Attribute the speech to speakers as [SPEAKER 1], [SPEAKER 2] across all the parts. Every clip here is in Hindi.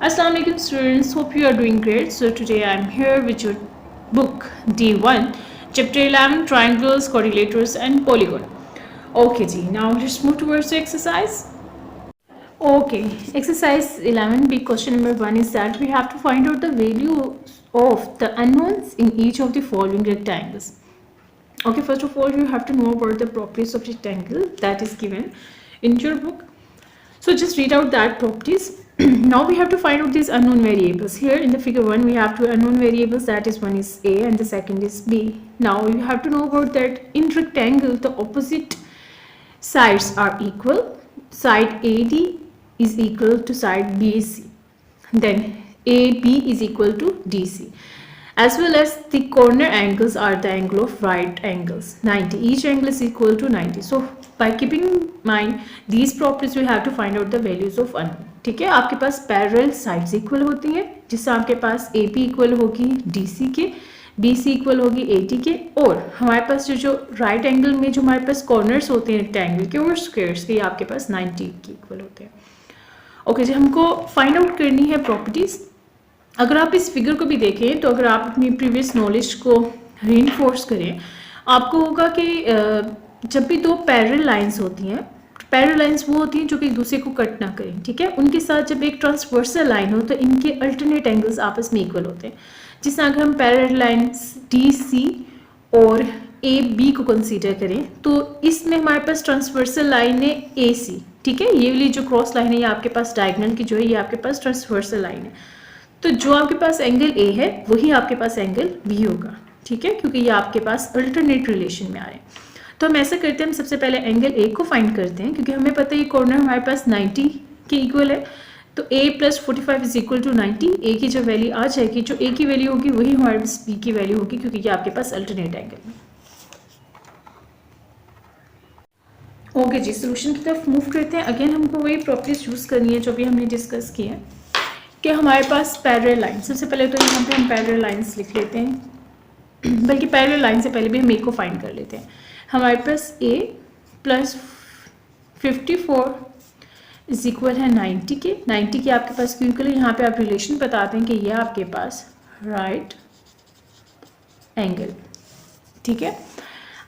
[SPEAKER 1] Assalamu alaikum students, hope you are doing great. So today I am here with your book D1 chapter 11 triangles, quadrilaters and polygon. Okay ji, now let's move towards the exercise. Okay, exercise 11b question number 1 is that we have to find out the value of the unknowns in each of the following rectangles. Okay, first of all you have to know about the properties of rectangle that is given in your book. So just read out that properties. Now we have to find out these unknown variables. Here in the figure 1 we have two unknown variables, that is one is A and the second is B. Now you have to know about that in rectangle the opposite sides are equal. Side AD is equal to side BC. Then AB is equal to DC. As well as the corner angles are the angle of right angles 90. Each angle is equal to 90. So by keeping in mind these properties we have to find out the values of unknown. ठीक है, आपके पास पैरेलल साइड्स इक्वल होती हैं जिससे आपके पास AP इक्वल होगी DC के, BC इक्वल होगी AD के, और हमारे पास जो राइट एंगल में जो हमारे पास कॉर्नर्स होते हैं रेक्टेंगल के और स्क्वायर्स के, आपके पास 90 के इक्वल होते हैं. ओके जी, हमको फाइंड आउट करनी है प्रॉपर्टीज. अगर आप इस फिगर को भी देखें तो अगर आप अपनी प्रीवियस नॉलेज को रीइंफोर्स करें, आपको होगा कि जब भी दो पैरेलल लाइंस होती हैं, पैरेलल लाइंस वो होती हैं जो कि एक दूसरे को कट ना करें, ठीक है, उनके साथ जब एक ट्रांसवर्सल लाइन हो तो इनके अल्टरनेट एंगल्स आपस में इक्वल होते हैं. जिस अगर हम पैरेलल लाइंस DC और AB को कंसीडर करें तो इसमें हमारे पास ट्रांसवर्सल लाइन है AC, ठीक है, ये वाली जो क्रॉस लाइन है ये आपके पास डायगोनल की जो है ये आपके पास ट्रांसवर्सल लाइन है. तो जो आपके पास एंगल A है वही आपके पास एंगल B होगा, ठीक है, क्योंकि ये आपके पास अल्टरनेट रिलेशन में आ रहे हैं. तो हम ऐसा करते हैं, हम सबसे पहले एंगल A को फाइंड करते हैं क्योंकि हमें पता है ये कॉर्नर हमारे पास 90 के इक्वल है. तो A + 45 is equal to 90. A की जो वैल्यू आ जाएगी, जो A की वैल्यू होगी वही हमारे पास B की वैल्यू होगी क्योंकि ये आपके पास अल्टरनेट एंगल है. ओके जी, सोल्यूशन की तरफ मूव करते हैं. अगेन हमको वही प्रॉपर्टीज यूज़ करनी है जो भी हमने डिस्कस किए हैं कि हमारे पास पैरेलल लाइन. सबसे पहले तो यहाँ पे हम पैरेलल लाइंस लिख लेते हैं, बल्कि पैरेलल लाइन से पहले भी हम A को फाइंड कर लेते हैं. हमारे पास A + 54 इज इक्वल है 90 के. 90 के आपके पास क्यों इक्वल है, यहाँ पे आप रिलेशन बताते हैं कि ये आपके पास राइट एंगल, ठीक है.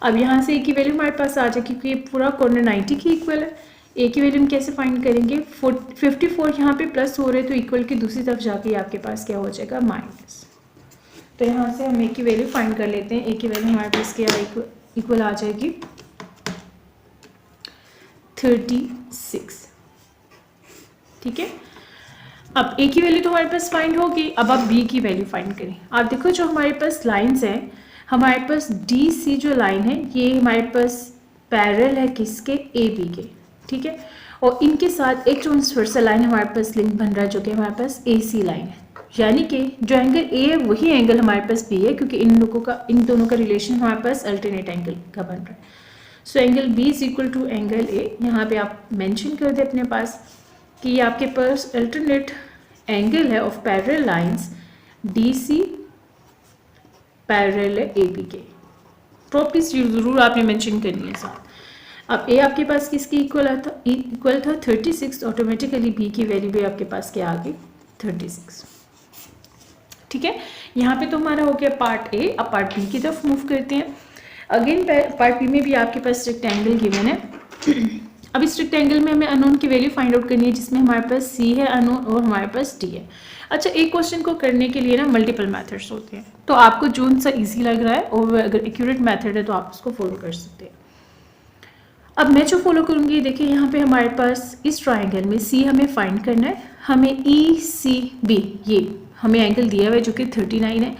[SPEAKER 1] अब यहाँ से A की वैल्यू हमारे पास आ जाए क्योंकि ये पूरा कॉर्नर 90 की इक्वल है. A की वैल्यू हम कैसे फाइंड करेंगे, 54 यहाँ पे प्लस हो रहे तो इक्वल की दूसरी तरफ जाके आपके पास क्या हो जाएगा माइनस. तो यहाँ से हम A की वैल्यू फाइंड कर लेते हैं. A की वैल्यू हमारे पास क्या इक्वल आ जाएगी 36, ठीक है. अब A की वैल्यू तो हमारे पास फाइंड होगी. अब आप B की वैल्यू फाइंड करें. आप देखो जो हमारे पास लाइंस हैं, हमारे पास DC जो लाइन है ये हमारे पास पैरेलल है किसके, AB के, ठीक है, और इनके साथ एक ट्रांसवर्सल लाइन हमारे पास लिंक बन रहा है जो कि हमारे पास AC लाइन है. यानी कि जो एंगल A है वही एंगल हमारे पास B है क्योंकि इन दोनों का रिलेशन हमारे पास अल्टरनेट एंगल का बन रहा है. So angle B is equal to angle A. यहाँ पे आप मेंशन कर दे अपने पास कि ये आपके पास अल्टरनेट एंगल है of parallel lines DC parallel AB के. प्रॉपर्टीज ज़रूर आपने मेंशन करनी है साथ. अब A आपके पास किसकी इक्वल था 36. ऑटोमेटिकली B की वैल्यू भी आपके पास क्या आ गई 36, ठीक है. यहाँ पे तो हमारा हो गया पार्ट A. अब पार्ट B की तरफ मूव करते हैं. अगेन पार्ट B में भी आपके पास रेक्टेंगल गिवन है. अब इस रेक्टेंगल में हमें अननोन की वैल्यू फाइंड आउट करनी है जिसमें हमारे पास C है अननोन और हमारे पास D है. अच्छा, एक क्वेश्चन को करने के लिए ना मल्टीपल मेथड्स होते हैं, तो आपको जो सा इजी लग रहा है और अगर एक्यूरेट मेथड है तो आप उसको फॉलो कर सकते हैं. अब मैं जो फॉलो करूँगी, देखिए यहाँ पे हमारे पास इस ट्राइंगल में C हमें फाइंड करना है. हमें ECB ये हमें एंगल दिया हुआ है जो कि 39 है,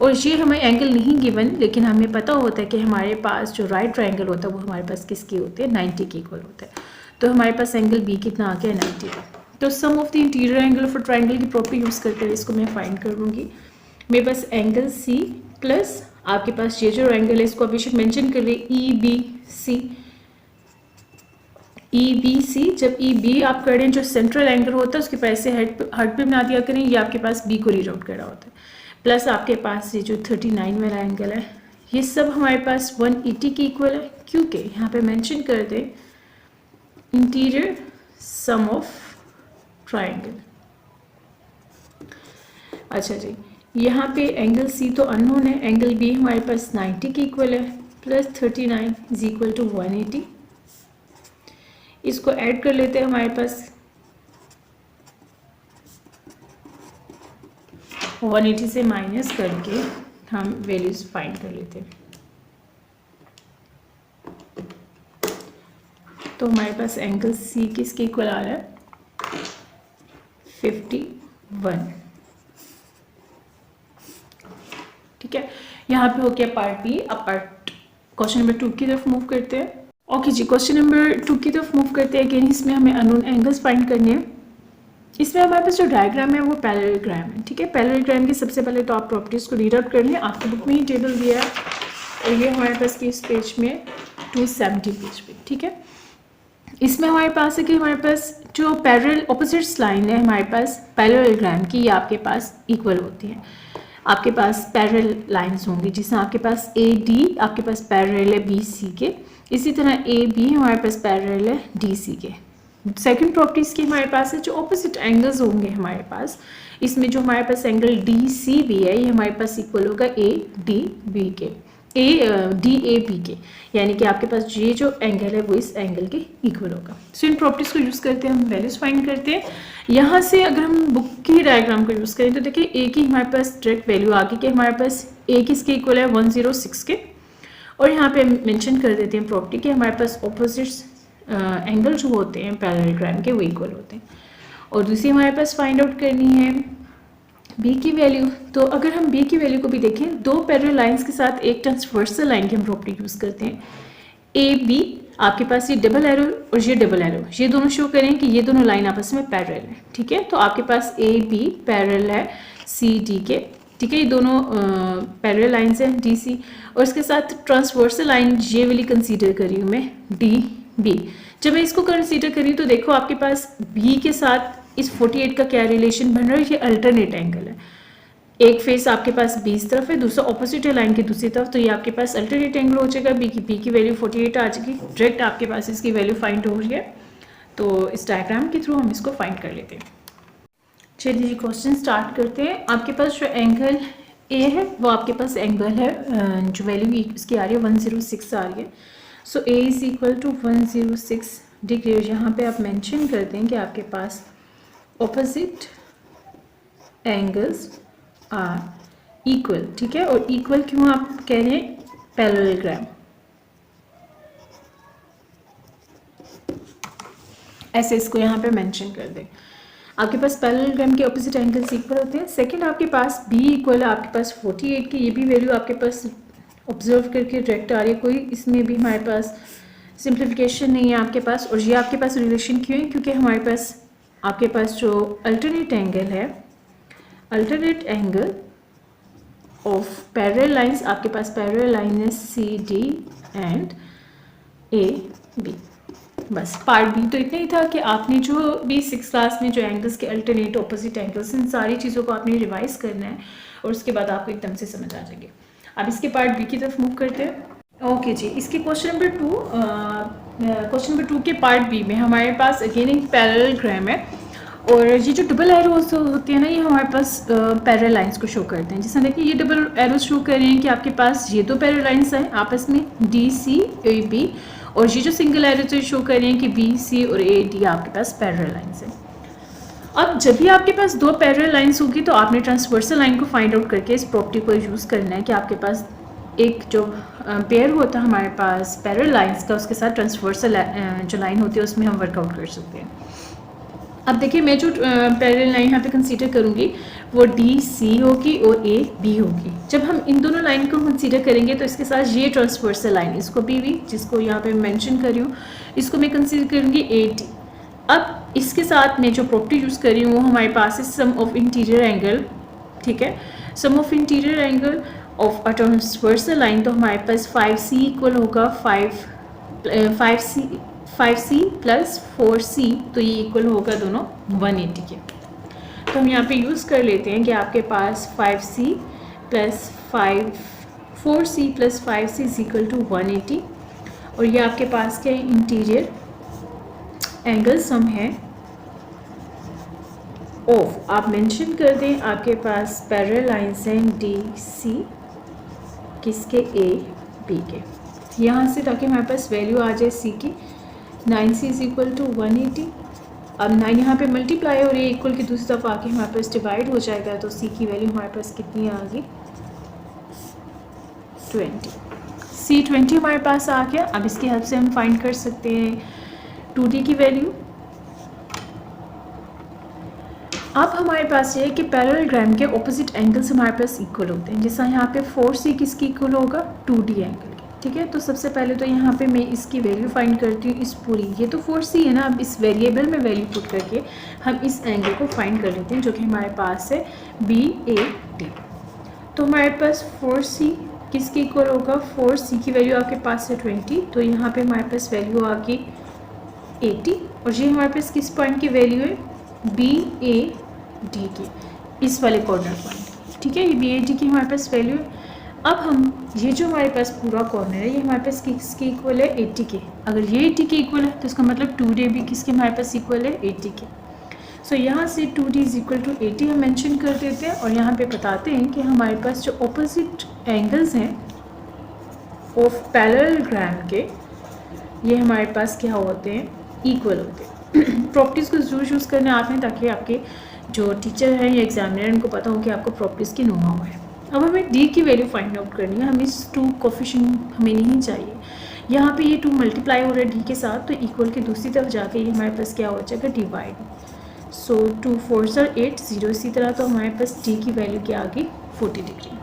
[SPEAKER 1] और ये हमें एंगल नहीं गिवन, लेकिन हमें पता होता है कि हमारे पास जो राइट ट्राइंगल होता है वो हमारे पास किसके होते हैं 90 के इक्वल होता है. तो हमारे पास एंगल B कितना आ गया 90 का. तो sum of the interior angle of triangle की प्रॉपर्टी यूज़ करके इसको मैं फाइंड करूँगी. मेरे पास एंगल C प्लस आपके पास ये जो एंगल है इसको अभी मेंशन कर रहे EBC. जब EB आप करें जो सेंट्रल एंगल होता है उसके पैसे हेड पे बना दिया करें, ये आपके पास B को रीड आउट कर रहा होता है. प्लस आपके पास ये जो 39 वाला एंगल है ये सब हमारे पास 180 के इक्वल है क्योंकि यहाँ पे मेंशन कर दे इंटीरियर सम ऑफ ट्राइंगल. अच्छा जी, यहाँ पे एंगल सी तो अननोन है, एंगल बी हमारे पास 90 के इक्वल है, प्लस 39 इज इक्वल टू 180। इसको ऐड कर लेते हैं, हमारे पास 180 से माइनस करके हम वैल्यूज फाइंड कर लेते हैं। तो हमारे पास एंगल सी किसके इक्वल आ रहा है, 51। ठीक है, यहाँ पे हो गया पार्ट बी। अब पार्ट क्वेश्चन नंबर 2 की तरफ मूव करते हैं। ओके जी, क्वेश्चन नंबर 2 की तरफ मूव करते हैं। अगेन इसमें हमें अननोन एंगल्स फाइंड करने हैं। इसमें हमारे पास जो डायग्राम है वो पैरेललोग्राम है। ठीक है, पैरेललोग्राम की सबसे पहले तो आप प्रॉपर्टीज़ को रीड आउट कर लें, आपकी बुक में ही टेबल दिया है और ये हमारे पास किस पेज में, 270 पेज पे। ठीक है, इसमें हमारे पास है कि हमारे पास जो पैरेलल ऑपोजिट्स लाइन है हमारे पास पैरेललोग्राम की, ये आपके पास इक्वल होती है। आपके पास पैरेलल लाइंस होंगी, जिसमें आपके पास ए डी आपके पास पैरेलल है बी सी के, इसी तरह ए बी हमारे पास पैरेलल है डी सी के। सेकंड प्रॉपर्टीज़ की हमारे पास है जो ऑपोजिट एंगल्स होंगे हमारे पास, इसमें जो हमारे पास एंगल डी सी बी है ये हमारे पास इक्वल होगा ए डी बी के, डी ए बी के, यानी कि आपके पास ये जो एंगल है वो इस एंगल के इक्वल होगा। सो इन प्रॉपर्टीज़ को यूज़ करते हैं हम वैल्यूज़ फाइंड करते हैं। यहाँ से अगर हम बुक की डायग्राम को यूज़ करें तो देखिए ए की हमारे पास डायरेक्ट वैल्यू आ गई कि हमारे पास ए किसके इक्वल है, 106 के, और यहाँ पे मेंशन कर देते हैं प्रॉपर्टी कि हमारे पास ऑपोजिट्स एंगल जो होते हैं पैरेललोग्राम के वो इक्वल होते हैं। और दूसरी हमारे पास फाइंड आउट करनी है बी की वैल्यू। तो अगर हम बी की वैल्यू को भी देखें, दो पैरेलल लाइंस के साथ एक ट्रांसवर्सल लाइन की हम प्रॉपर्टी यूज़ करते हैं। ए बी आपके पास ये डबल एरो और ये डबल एरो, ये दोनों शो करें कि ये दोनों लाइन आपस में पैरेलल है। ठीक है, तो आपके पास ए बी पैरेलल है सी डी के। ठीक है, ये दोनों पैरेलल लाइंस हैं डी सी, और इसके साथ ट्रांसवर्सल लाइन ये वाली कंसीडर करी हूँ मैं, डी बी। जब मैं इसको कंसीडर करी तो देखो आपके पास बी के साथ इस 48 का क्या रिलेशन बन रहा है, ये अल्टरनेट एंगल है। एक फेस आपके पास बी इस तरफ है, दूसरा ऑपोजिट है लाइन की दूसरी तरफ, तो ये आपके पास अल्टरनेट एंगल हो जाएगा। बी की वैल्यू 48 आ जाएगी, डायरेक्ट आपके पास इसकी वैल्यू फाइंड हो रही है। तो इस डायग्राम के थ्रू हम इसको फाइंड कर लेते हैं। चलिए जी, क्वेश्चन स्टार्ट करते हैं। आपके पास जो एंगल ए है वो आपके पास एंगल है, जो वैल्यू इसकी आ रही है 106 आ रही है। सो ए इज इक्वल टू 106 डिग्री। यहाँ पे आप मेंशन कर दें कि आपके पास ऑपोजिट एंगल्स आर इक्वल। ठीक है, और इक्वल क्यों आप कह रहे हैं, पैरेललोग्राम, ऐसे इसको यहाँ पे मेंशन कर दें। आपके पास पैरेललोग्राम के ऑपोजिट एंगल्स इक्वल होते हैं। सेकंड आपके पास बी इक्वल है आपके पास 48 की, ये भी वैल्यू आपके पास ऑब्जर्व करके डायरेक्ट आ रही है, कोई इसमें भी हमारे पास सिंप्लीफिकेशन नहीं है आपके पास। और ये आपके पास रिलेशन क्यों है, क्योंकि हमारे पास आपके पास जो अल्टरनेट एंगल है, alternate angle of parallel lines, आपके पास पैरेलल लाइन है C D and A B. बस पार्ट बी तो इतना ही था कि आपने जो भी 6th क्लास में जो एंगल्स के अल्टरनेट ऑपोजिट एंगल्स, इन सारी चीज़ों को आपने रिवाइज करना है और उसके बाद आपको एकदम से समझ आ जाएगी। अब इसके पार्ट बी की तरफ मूव करते हैं। ओके जी, इसके क्वेश्चन नंबर 2 के पार्ट बी में हमारे पास अगेन एक पैरेललोग्राम है, और ये जो डबल एरोस होते हैं ना, ये हमारे पास पैरेलल लाइंस को शो करते हैं। जिसमें देखिए ये डबल एरोस शो कर रहे हैं कि आपके पास ये दो पैरेलल लाइंस हैं आपस में, डी सी ए बी, और ये जो सिंगल एरो शो कर रहे हैं कि बी सी और ए डी आपके पास पैरेलल लाइंस हैं। अब जब भी आपके पास दो पैरेलल लाइंस होगी तो आपने ट्रांसवर्सल लाइन को फाइंड आउट करके इस प्रॉपर्टी को यूज़ करना है कि आपके पास एक जो पेयर होता है हमारे पास पैरेलल लाइंस का, उसके साथ ट्रांसवर्सल जो लाइन होती है उसमें हम वर्कआउट कर सकते हैं। अब देखिए, मैं जो पैरेलल लाइन यहाँ पे कंसीडर करूँगी वो डी सी होगी और ए बी होगी। जब हम इन दोनों लाइन को कंसीडर करेंगे तो इसके साथ ये ट्रांसवर्सल लाइन, इसको भी जिसको यहाँ पे मेंशन कर रही हूँ, इसको मैं कंसीडर करूँगी ए डी। अब इसके साथ मैं जो प्रॉपर्टी यूज़ कर रही हूँ वो हमारे पास है सम ऑफ इंटीरियर एंगल। ठीक है, sum of interior angle of a transversal line, तो हमारे पास 5c इक्वल होगा 5c प्लस 4c, तो ये इक्वल होगा दोनों 180 के। तो हम यहाँ पे यूज़ कर लेते हैं कि आपके पास 5c plus 4c plus 5c is equal to 180, और ये आपके पास क्या इंटीरियर एंगल सम है ऑफ आप मेंशन कर दें आपके पास पैरेलल लाइंस हैं डी सी किसके, ए बी के, यहाँ से ताकि हमारे पास वैल्यू आ जाए सी की 9c इज इक्वल टू 180। अब 9 यहाँ पे मल्टीप्लाई और ये इक्वल की दूसरी तरफ आके हमारे पास डिवाइड हो जाएगा, तो c की वैल्यू हमारे पास कितनी आ गई 20। c 20 हमारे पास आ गया। अब इसकी हेल्प से हम फाइंड कर सकते हैं 2d की वैल्यू। अब हमारे पास ये है कि पैरेललोग्राम के ऑपोजिट एंगल्स हमारे पास इक्वल होते हैं। जैसा यहाँ पे 4c किसकी इक्वल होगा 2d एंगल की, ठीक है। तो सबसे पहले तो यहाँ पे मैं इसकी वैल्यू फाइंड करती हूँ, इस पूरी, ये तो 4c है ना, अब इस वेरिएबल में वैल्यू पुट करके हम इस एंगल को फाइंड कर लेते हैं जो कि हमारे पास है BAD। तो हमारे पास 4c किसकी इक्वल होगा, 4c की वैल्यू आपके पास है 20, तो यहाँ पर हमारे पास वैल्यू आ गई 80 और ये हमारे पास किस पॉइंट की वैल्यू है BAD की, इस वाले कॉर्नर पॉइंट, ठीक है। ये BAD की हमारे पास वैल्यू है। अब हम ये जो हमारे पास पूरा कॉर्नर है ये हमारे पास किसके इक्वल है 80 के। अगर ये 80 के इक्वल है तो इसका मतलब 2d भी किसके हमारे पास इक्वल है 80 के। सो यहाँ से 2d इज इक्वल टू 80 हम मेंशन कर देते हैं और यहाँ पे बताते हैं कि हमारे पास जो ऑपोजिट एंगल्स हैं ऑफ पैरेललोग्राम के ये हमारे पास क्या होते हैं, इक्वल होते हैं। प्रॉपर्टीज़ को जरूर यूज़ करना आपने ताकि आपके जो टीचर हैं या एग्जामिनर उनको पता हो कि आपको प्रॉपर्टीज़ की नो हाउ है। अब हमें d की वैल्यू फाइंड आउट करनी है। हमें इस 2 कोफिशिएंट हमें नहीं चाहिए। यहाँ पे ये 2 मल्टीप्लाई हो रहा है d के साथ, तो इक्वल के दूसरी तरफ जाके ये हमारे पास क्या हो जाएगा डिवाइड। सो 2 4 8 0, इसी तरह तो हमारे पास d की वैल्यू क्या आ गई 40 डिग्री।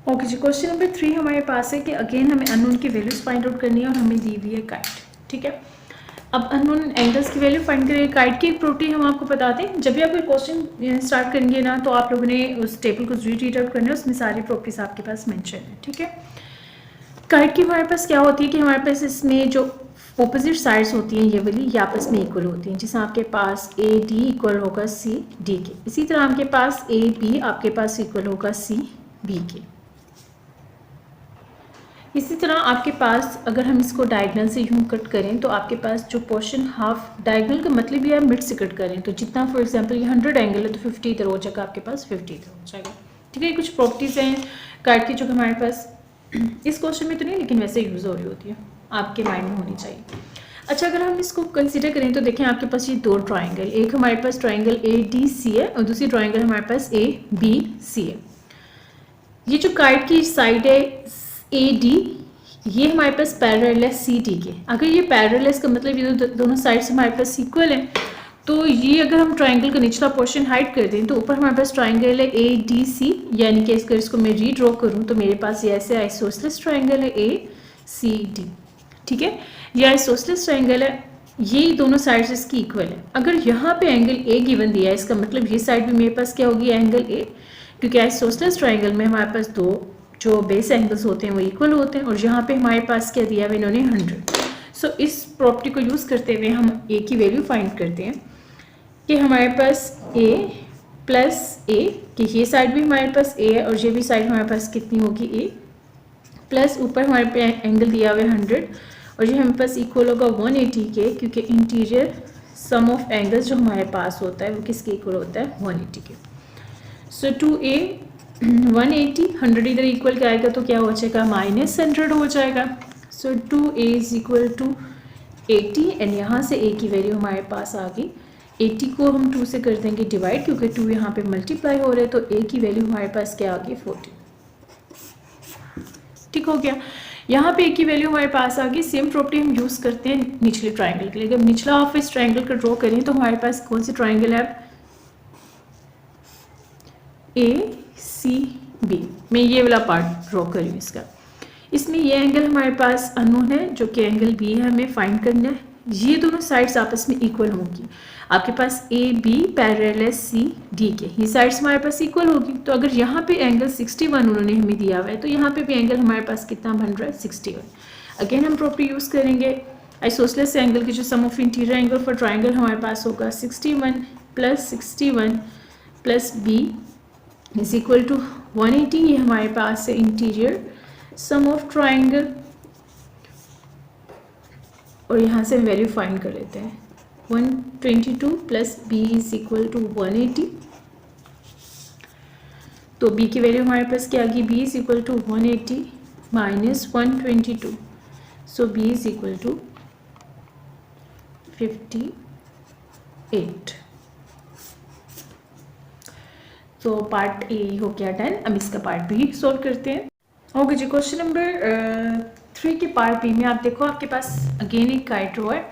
[SPEAKER 1] ओके जी, क्वेश्चन नंबर 3 हमारे पास है कि अगेन हमें अननोन की वैल्यूज फाइंड आउट करनी है और हमें दी हुई है काइट, ठीक है। अब अननोन एंगल्स की वैल्यू फाइंड करेंगे। काइट की एक प्रॉपर्टी हम आपको बताते हैं। जब भी आप कोई क्वेश्चन स्टार्ट करेंगे ना तो आप लोगों ने उस टेबल को जरूर रीड आउट करना है, उसमें सारी प्रॉपर्टीज आपके पास मेंशन है, ठीक है। काइट की हमारे पास क्या होती है कि हमारे पास इसमें जो ऑपोजिट साइड्स होती हैं ये वाली, ये आपस में इक्वल होती हैं। जैसे आपके पास AD इक्वल होगा CD के, इसी तरह आपके पास AB आपके पास इक्वल होगा CB के। इसी तरह आपके पास अगर हम इसको डायगोनल से यूं कट करें तो आपके पास जो पोर्शन हाफ डायगोनल का मतलब ये मिड से कट करें, तो जितना फॉर एग्जांपल ये 100 एंगल है तो 50 इधर हो जाएगा, आपके पास 50 इधर हो जाएगा, ठीक है। कुछ प्रॉपर्टीज़ हैं काइट की जो कि हमारे पास इस क्वेश्चन में तो नहीं लेकिन वैसे यूज़ हो रही होती है, आपके माइंड में होनी चाहिए। अच्छा, अगर हम इसको कंसिडर करें तो देखें आपके पास ये 2 ट्राइंगल, एक हमारे पास ट्राइंगल ADC है और दूसरी ट्राइंगल हमारे पास ABC है। ये जो काइट की साइड है AD ये हमारे पास पैरेलल है CD के। अगर ये पैरेलल है इसका मतलब ये दोनों साइड्स हमारे पाइस इक्वल हैं, तो ये अगर हम ट्राइंगल का निचला पोर्शन हाइड कर दें तो ऊपर हमारे पास ट्राइंगल है ADC, यानी कि अगर इसको मैं रीड्रॉ करूँ तो मेरे पास ये ऐसे आइसोसेलेस ट्राइंगल है ACD, ठीक है। ये आइसोसेलेस ट्राइंगल है, ये दोनों साइड्स इसकी इक्वल है। अगर यहाँ पे एंगल A गिवन दिया है इसका मतलब ये साइड भी मेरे पास क्या होगी एंगल A, क्योंकि आइसोसेलेस ट्राइंगल में हमारे पास 2 जो बेस एंगल्स होते हैं वो इक्वल होते हैं और यहाँ पे हमारे पास क्या दिया है इन्होंने 100। सो इस प्रॉपर्टी को यूज़ करते हुए हम A की वैल्यू फाइंड करते हैं कि हमारे पास A प्लस A, कि ये साइड भी हमारे पास A है और ये भी साइड हमारे पास कितनी होगी A, प्लस ऊपर हमारे पे एंगल दिया हुआ है 100 और ये हमारे पास इक्वल होगा 180 के, क्योंकि इंटीरियर सम ऑफ एंगल्स जो हमारे पास होता है वो किसके इक्वल होता है 180 के। सो 2A 180, 100 इधर इक्वल क्या आएगा तो क्या हो जाएगा -100 हो जाएगा। So 2A is equal to 80 and यहाँ से A की वैल्यू हमारे पास आ गई 80 को हम 2 से कर देंगे डिवाइड, क्योंकि 2 यहाँ पे मल्टीप्लाई हो रहे हैं, तो A की वैल्यू हमारे पास क्या आ गई 40, ठीक हो गया। यहाँ पे A की वैल्यू हमारे पास आ गई। सेम प्रॉपर्टी हम यूज़ करते हैं निचले ट्राइंगल के लिए। अगर निचला हाफ इस ट्राइंगल का ड्रॉ करें तो हमारे पास कौन सी ट्राइंगल है ACB, मैं ये वाला पार्ट ड्रॉ करी हूँ इसका। इसमें ये एंगल हमारे पास अननोन है जो कि एंगल B है, हमें फाइंड करना है। ये दोनों साइड्स आपस में इक्वल होंगी। आपके पास AB पैरेलल है CD के, ये साइड्स हमारे पास इक्वल होगी। तो अगर यहाँ पे एंगल 61 उन्होंने हमें दिया हुआ है तो यहाँ पे भी एंगल हमारे पास कितना बन रहा है 61। अगेन हम प्रॉपर्टी यूज़ करेंगे आइसोसेलेस एंगल की, जो sum of interior angle for triangle हमारे पास होगा 61 plus 61 plus B is equal to 180। ये हमारे पास है इंटीरियर सम ऑफ ट्राइंगल और यहाँ से हम वैल्यू फाइंड कर लेते हैं 122 plus b is equal to 180। तो b की वैल्यू हमारे पास क्या आ गई, b is equal to 180 minus 122, so b is equal to 58। तो पार्ट ए हो गया डन। अब इसका पार्ट बी सॉल्व करते हैं। ओके जी, क्वेश्चन नंबर 3 के पार्ट बी में आप देखो आपके पास अगेन एक काइट रो है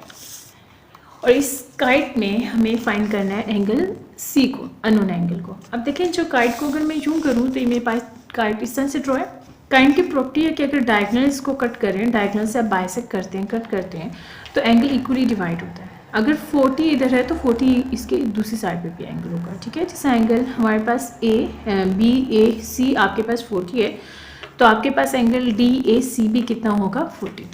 [SPEAKER 1] और इस काइट में हमें फाइंड करना है एंगल सी को, अननोन एंगल को। अब देखें जो काइट को अगर मैं यूँ करूँ तो ये मेरे पास काइट इस तरह से ड्रॉ है। काइट की प्रॉपर्टी है कि अगर डायगोनल इसको कट करें, डायगोनल से आप बाइसेक्ट करते हैं, कट करते हैं, तो एंगल इक्वली डिवाइड होता है। अगर 40 इधर है तो 40 इसके दूसरी साइड पे भी एंगल होगा, ठीक है। जैसे एंगल हमारे पास बी ए सी आपके पास 40 है, तो आपके पास एंगल डी ए सी भी कितना होगा, 40।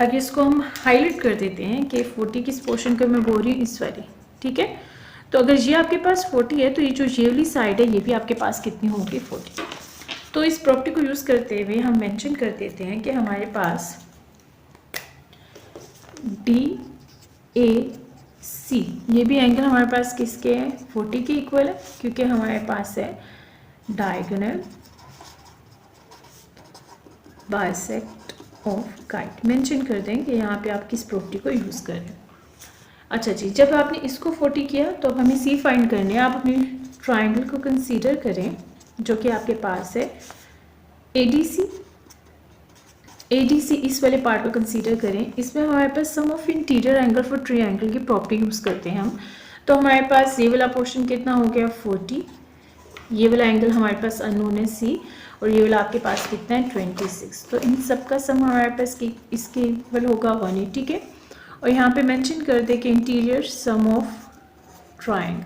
[SPEAKER 1] अब इसको हम हाईलाइट कर देते हैं कि 40 किस पोर्शन का मैं बोल रही हूँ, इस वाली, ठीक है। तो अगर ये आपके पास 40 है तो ये जो ये वाली साइड है ये भी आपके पास कितनी होगी, 40। तो इस प्रॉपर्टी को यूज़ करते हुए हम मेंशन कर देते हैं कि हमारे पास डी ए सी ये भी एंगल हमारे पास किसके हैं, 40 के इक्वल है, क्योंकि हमारे पास है diagonal bisect of kite. Mention कर दें कि यहाँ पे आप किस प्रॉपर्टी को यूज़ कर रहे हैं। अच्छा जी, जब आपने इसको 40 किया तो अब हमें सी फाइंड करने हैं। आप अपने ट्राइंगल को कंसीडर करें जो कि आपके पास है ADC इस वाले पार्ट को कंसीडर करें। इसमें हमारे पास sum of interior angle for triangle की प्रॉपर्टी यूज़ करते हैं हम। तो हमारे पास ये वाला पोर्शन कितना हो गया, 40। ये वाला एंगल हमारे पास अननोन है C, और ये वाला आपके पास कितना है, 26। तो इन सब का सम हमारे पास इसके इक्वल होगा 180 के। और यहाँ पे मेंशन कर दे कि इंटीरियर सम ऑफ ट्रायंगल।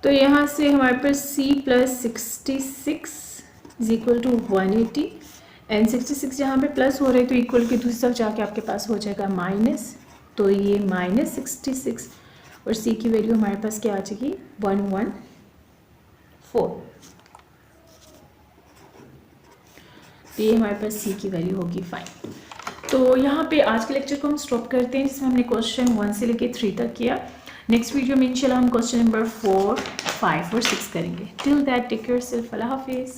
[SPEAKER 1] तो यहाँ से हमारे पास C plus 66 is equal to 180 and 66 यहाँ पे प्लस हो रहे हैं तो इक्वल की दूसरी तरफ जाके आपके पास हो जाएगा माइनस। तो ये माइनस 66 और C की वैल्यू हमारे पास क्या आ जाएगी, 114। तो ये हमारे पास C की वैल्यू होगी 5। तो यहाँ पे आज के लेक्चर को हम स्टॉप करते हैं, जिसमें हमने क्वेश्चन 1 से लेके 3 तक किया। नेक्स्ट वीडियो में इंशाल्लाह हम क्वेश्चन नंबर 4, 5 और 6 करेंगे। Till that take care self, अल्लाह हाफिज़।